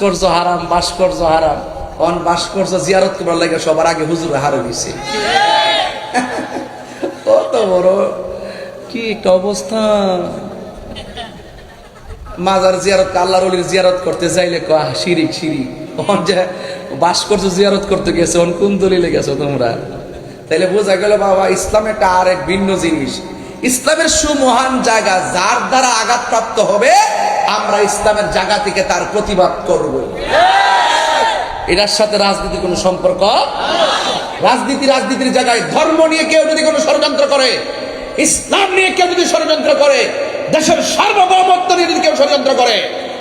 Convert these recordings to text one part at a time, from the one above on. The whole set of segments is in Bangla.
ভাস্কর্য হারাম, ভাস্কর্য হারাম। অন ভাস্কর্য জিয়ারত করার লাগে সবার আগে হুজুরে হারে দিছে। কত বড় কি একটা অবস্থা। মাজার জিয়ারত, আল্লাহর ওলির জিয়ারত করতে যাইলে শিরিক শিরিক। অন যে ভাস্কর্য জিয়ারত করতে গেছে, অন কোন দলিলে গেছো তোমরা? তাইলে বোঝা গেল বাবা, ইসলাম একটা আরেক ভিন্ন জিনিস। ইসলামের সুমহান জায়গা, যার দ্বারা আঘাতপ্রাপ্ত হবে আমরা ইসলামের জায়গা থেকে তার প্রতিবাদ করব। এটার সাথে রাজনীতির কোনো সম্পর্ক। রাজনীতির জায়গায় ধর্ম নিয়ে কেউ যদি কোনো ষড়যন্ত্র করে, ইসলাম নিয়ে কেউ যদি ষড়যন্ত্র করে, দেশের সার্বভৌমত্ব নিয়ে যদি কেউ ষড়যন্ত্র করে,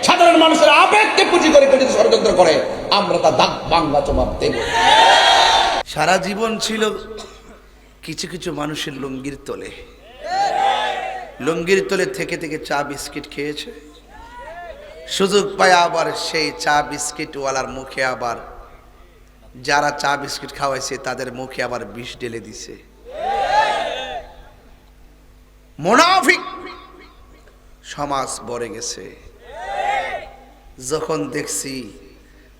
সাধারণ মানুষের আবেগকে পুঁজি করে কেউ যদি ষড়যন্ত্র করে, আমরা তা দাগ বাংলা জবাব দেব। সারা জীবন ছিল কিছু কিছু মানুষের লুঙ্গির তলে, লুঙ্গির তলে থেকে থেকে চা বিস্কিট খেয়েছে। সুযোগ পায় আবার সেই চা বিস্কিট ওয়ালার মুখে আবার যারা চা বিস্কিট খাওয়াইছে তাদের মুখে আবার বিষ ঢেলে দিছে। মুনাফিক সমাজ ভরে গেছে। যখন দেখছি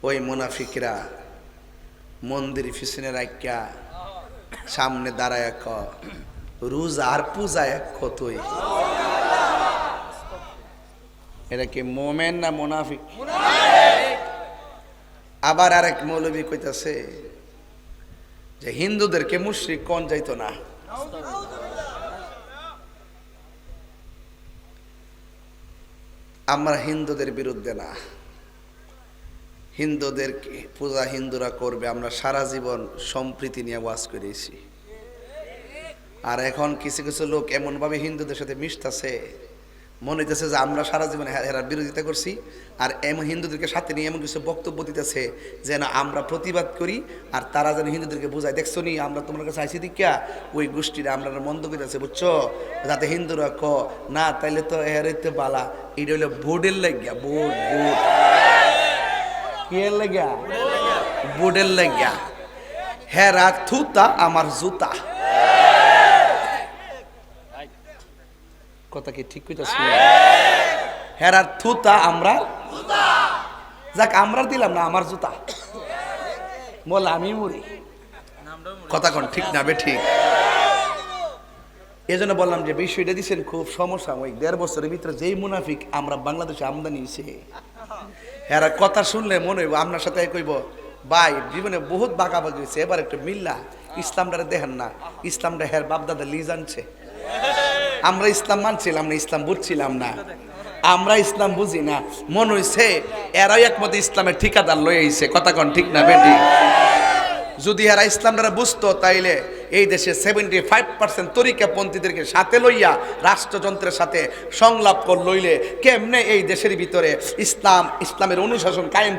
ওই মুনাফিকরা মন্দির পিছনে রাখিয়া সামনে দাঁড়ায় রোজ আর পূজা এক কতই, এটা কি মোমেন না মুনাফিক? আবার আরেক মৌলবী কইতাছে যে হিন্দুদেরকে মুশরিক কোন যাইতো না। আমরা হিন্দুদের বিরুদ্ধে না, হিন্দুদের পূজা হিন্দুরা করবে, আমরা সারা জীবন সম্প্রীতি নিয়ে ওয়াজ করেছি। আর এখন কিছু কিছু লোক এমন ভাবে হিন্দুদের সাথে মিশতেছে, মনে হইতেছে যে আমরা সারা জীবন এরা বিরোধিতা করছি, আর এমন হিন্দুদেরকে সাথে নিয়ে এমন কিছু বক্তব্য দিতেছে যেন আমরা প্রতিবাদ করি, আর তারা যেন হিন্দুদেরকে বোঝায়, দেখছো নি আমরা তোমার কাছে আইসি দিকা ওই গোষ্ঠীরা আমরা মন্দ করেছে, বুঝছো, যাতে হিন্দুরা না তাইলে তো এর বালা। এটা হইলো বোর্ডের লাগিয়া, বোর্ড বোর্ড কি এর লাগিয়া, বোর্ডের লাগিয়া। হেরা থুতা আমার জুতা। কথা কি ঠিক কইতাছ? হেরার থুতা আমরা, যাক আমরা দিলাম না, আমার জুতা বল আমি মরি। কথা কোন ঠিক না বে ঠিক? এই জন্য বললাম যে বিষয়টা দিচ্ছেন খুব সমসাময়িক। 1.5 বছরের ভিতরে যেই মুনাফিক আমরা বাংলাদেশে আমদানি হয়েছে, হেরা কথা শুনলে মনে হইব আপনার সাথে কইব ভাই জীবনে বহুত বাঁকাবাকি হয়েছে, এবার একটু মিল্লা ইসলামটা দেখেন না, ইসলামটা হের বাপদাদা লিজ আনছে। আমরা ইসলাম মানছিলাম না, ইসলাম বুঝছিলাম না, আমরা ইসলাম বুঝি না, মনে হইছে এরাই একমতে ইসলামের ঠিকাদার লয়ে আইছে। কথা কোন ঠিক না বেটি? যদি এরা ইসলামটা বুঝতো তাইলে এই দেশে 75% তরিকাপন্থীদেরকে সাথে লইয়া রাষ্ট্রযন্ত্রের সাথে সংলাপ লইলে কেমনে এই দেশের ভিতরে ইসলামের অনুশাসন কায়েম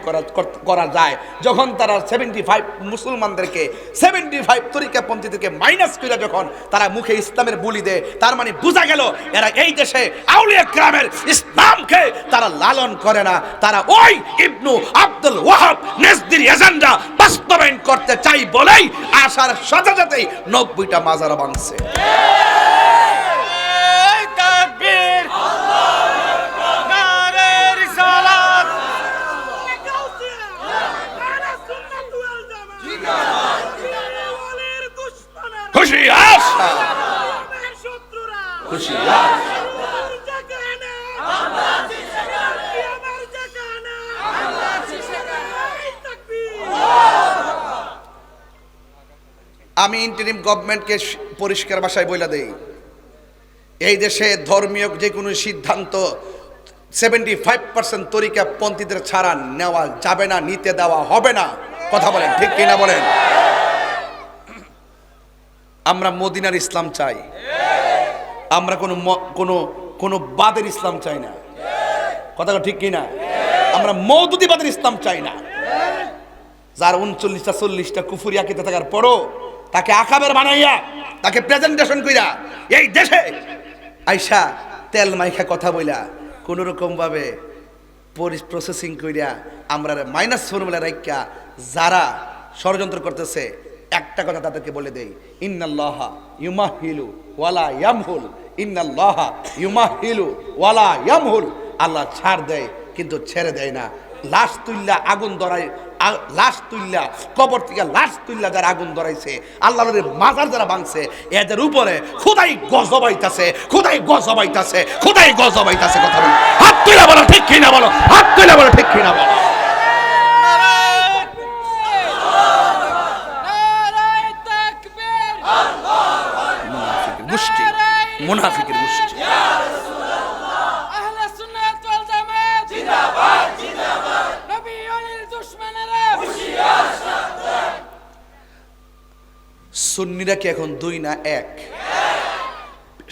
করা যায়, যখন তারা 75 মুসলমানদেরকে 75 তরিকাপন্থীদেরকে মাইনাস করে যখন তারা মুখে ইসলামের বুলি দেয়, তার মানে বোঝা গেল এরা এই দেশে আউলিয়া কেরামের ইসলামকে তারা লালন করে না, তারা ওই ইবনু আব্দুল ওয়াহাব নেজদির এজেন্ডা বাস্তবায়ন করতে চাই বলেই আসার সাথে সাথেই 90টা মাজার ভাঙছে। খুশি আস খুশি আস। আমি ইন্টারিম গভর্নমেন্টকে পরিষ্কার ভাষায় বলে দেই, এই দেশে ধর্মীয় যে কোনো সিদ্ধান্ত 75% তরিকাপন্থীদের ছাড়া নেওয়া যাবে না, নিতে দেওয়া হবে না। কথা বলেন ঠিক কিনা বলেন? আমরা মদিনার ইসলাম চাই, আমরা কোনো বাদের ইসলাম চাই না। কথা ঠিক কিনা? আমরা মওদুদিবাদের ইসলাম চাই না, যার 39টা 40টা কুফরি আকীদা থাকার পরও তাকে আকাবের বানাইয়া, তাকে প্রেজেন্টেশন কইরা এই দেশে আইসা তেল মাইখা কথা বইলা কোন রকম ভাবে প্রসেসিং কইরা আমরা মাইনাস ফর্মুলা রাইখা যারা ষড়যন্ত্র করতেছে, একটা কথা তাদেরকে বলে দেই, ইন্নাল্লাহা ইউমাহিলু ওয়ালা ইয়ামহুল, ইন্নাল্লাহা ইউমাহিলু ওয়ালা ইয়ামহুল। আল্লাহ ছাড় দেয় কিন্তু ছেড়ে দেয় না। লাশ তুইল্লা আগুন ধরায়, লাশ তুইল্লা কবর থেকে লাশ তুইল্লা যারা আগুন ধরাইছে, আল্লাহর মাজার যারা ভাঙছে, এদের উপরে খোদাই গজব আইতাছে, খোদাই গজব আইতাছে, খোদাই গজব আইতাছে। কথা বলো, হাত তুইলা বলো ঠিক কিনা বলো, হাত তুইলা বলো ঠিক কিনা বলো। গোষ্ঠী, মুনাফিকের গোষ্ঠী। সুন্নিরা কি এখন 2 না 1?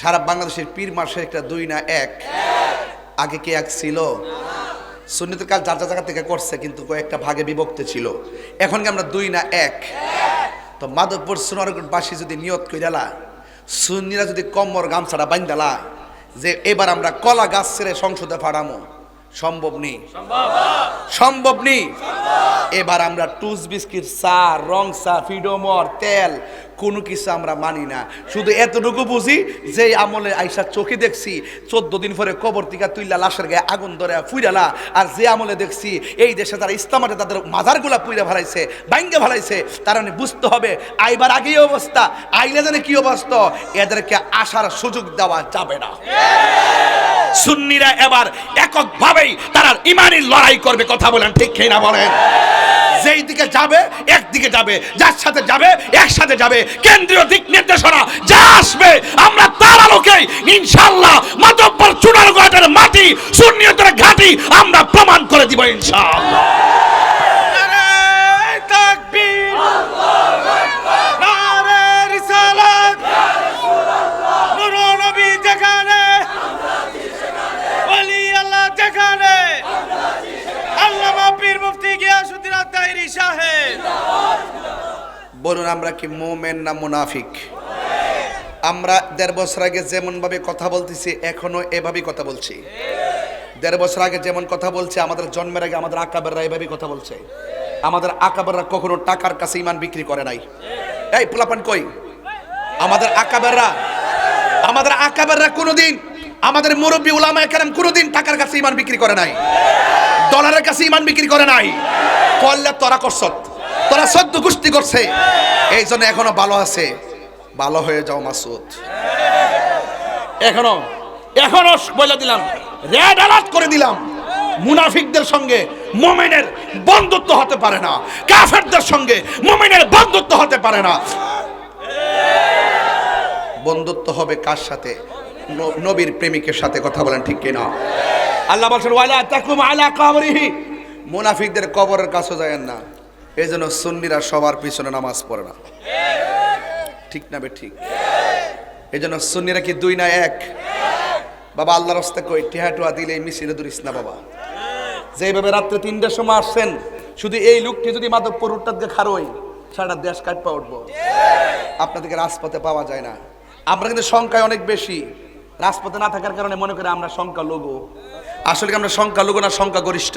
সারা বাংলাদেশের পীর মার্শাল একটা 2 না 1? আগে কি 1 ছিল? সুন্নিদের কাজ যার জায়গা থেকে করছে, কিন্তু কয়েকটা ভাগে বিভক্ত ছিল। এখন কি আমরা 2 না 1? তো মাধবপুর সোনারগঞ্জবাসী যদি নিয়ত কইরালা, সুন্নিরা যদি কম্বর গামছাটা বাইন্দালা যে এবার আমরা কলা গাছ ছেড়ে সংসদে ফাড়ামো, সম্ভব নেই, সম্ভব নেই। এবার আমরা টুস বিস্কিট, চা, রং চা, ফিডোমর, তেল কোনো কিছু আমরা মানি না। শুধু এতটুকু বুঝি যে আমলে আইসা চোখে দেখছি 14 দিন পরে কবর থেকে তুইলা লাশের গায়ে আগুন ধরে ফুইরালা, আর যে আমলে দেখছি এই দেশে তারা ইসলামাতে তাদের মাজারগুলা পুইরা ফেলাইছে, বাইঙ্গে ফেলাইছে, তার মানে বুঝতে হবে আইবার আগেই অবস্থা, আইলে জানে কি অবস্থা, এদেরকে আসার সুযোগ দেওয়া যাবে না। সুন্নিরা এবার এককভাবেই তারা ইমানি লড়াই করবে। কথা বলেন ঠিক কিনা বলেন? যেই দিকে যাবে একদিকে যাবে, যার সাথে যাবে একসাথে যাবে। কেন্দ্রীয় দিক নির্দেশনা যা আসবে আমরা তার আলোকে ইনশাআল্লাহ মাধবপুর চুনারগঞ্জের মাটি সুন্নিয়তের ঘাঁটি আমরা প্রমাণ করে দিব ইনশাআল্লাহ। নারে তাকবীর, আল্লাহু আকবার, নারে রিসালাত, ইয়া রাসূলুল্লাহ, নূর নবী যেখানে, আমরা সেখানে, ওলি আল্লাহ যেখানে, আমরা সেখানে, আল্লামা পীর মুফতি গিয়াসউদ্দিন আত-তাহিরি সাহেব। বলুন আমরা কি মুমিন না মুনাফিক? আমরা 1.5 বছর আগে যেমন ভাবে কথা বলতেছি এখনো এভাবেই কথা বলছি। 1.5 বছর আগে যেমন কথা বলছে, আমাদের জন্মের আগে আমাদের আকাবেররা এভাবেই কথা বলছে। আমাদের আকাবেররা কখনো টাকার কাছে ঈমান বিক্রি করে নাই। এই পোলাপান কই? আমাদের আকাবেররা কোনোদিন, আমাদের মুরব্বী উলামায়ে কেরাম কোনোদিন টাকার কাছে ঈমান বিক্রি করে নাই, ডলারের কাছে ঈমান বিক্রি করে নাই। করলে তোরা করছত, তোরা 14 গোষ্ঠী করছে, এই জন্য এখনো ভালো আছে। ভালো হয়ে যাও মাসুদ। এখনো বলে দিলাম, রেড অ্যালার্ট করে দিলাম, মুনাফিকদের সঙ্গে মুমিনের বন্ধুত্ব হতে পারে না, কাফেরদের সঙ্গে মুমিনের বন্ধুত্ব হতে পারে না। বন্ধুত্ব হবে কার সাথে? নবীর প্রেমিকের সাথে। কথা বলেন ঠিক কিনা? আল্লাহ বলেন ওয়ালা তাকুম আলা কবরিহি, মুনাফিকদের কবরের কাছে যায়েন না। এই জন্য সুন্নিরা সবার পিছনে নামাজ পড়ে না, ঠিক না বে ঠিক? এই জন্য সুন্নিরা কি 2 না 1? বাবা আল্লাহর রাস্তায় কই টিহাটুয়া দিলে মিছিলে দূরিস না বাবা। যেভাবে রাত্রে 3টার সময় আসছেন, শুধু এই লোকটি যদি মাধবপুর রোডটা দিয়ে খারোই, সারা দেশ কাটপা উঠবো। আপনাদেরকে রাজপথে পাওয়া যায় না। আমরা কিন্তু সংখ্যায় অনেক বেশি, রাজপথে না থাকার কারণে মনে করে আমরা সংখ্যা লঘু। আসলে আমরা সংখ্যা লঘু না সংখ্যা গরিষ্ঠ?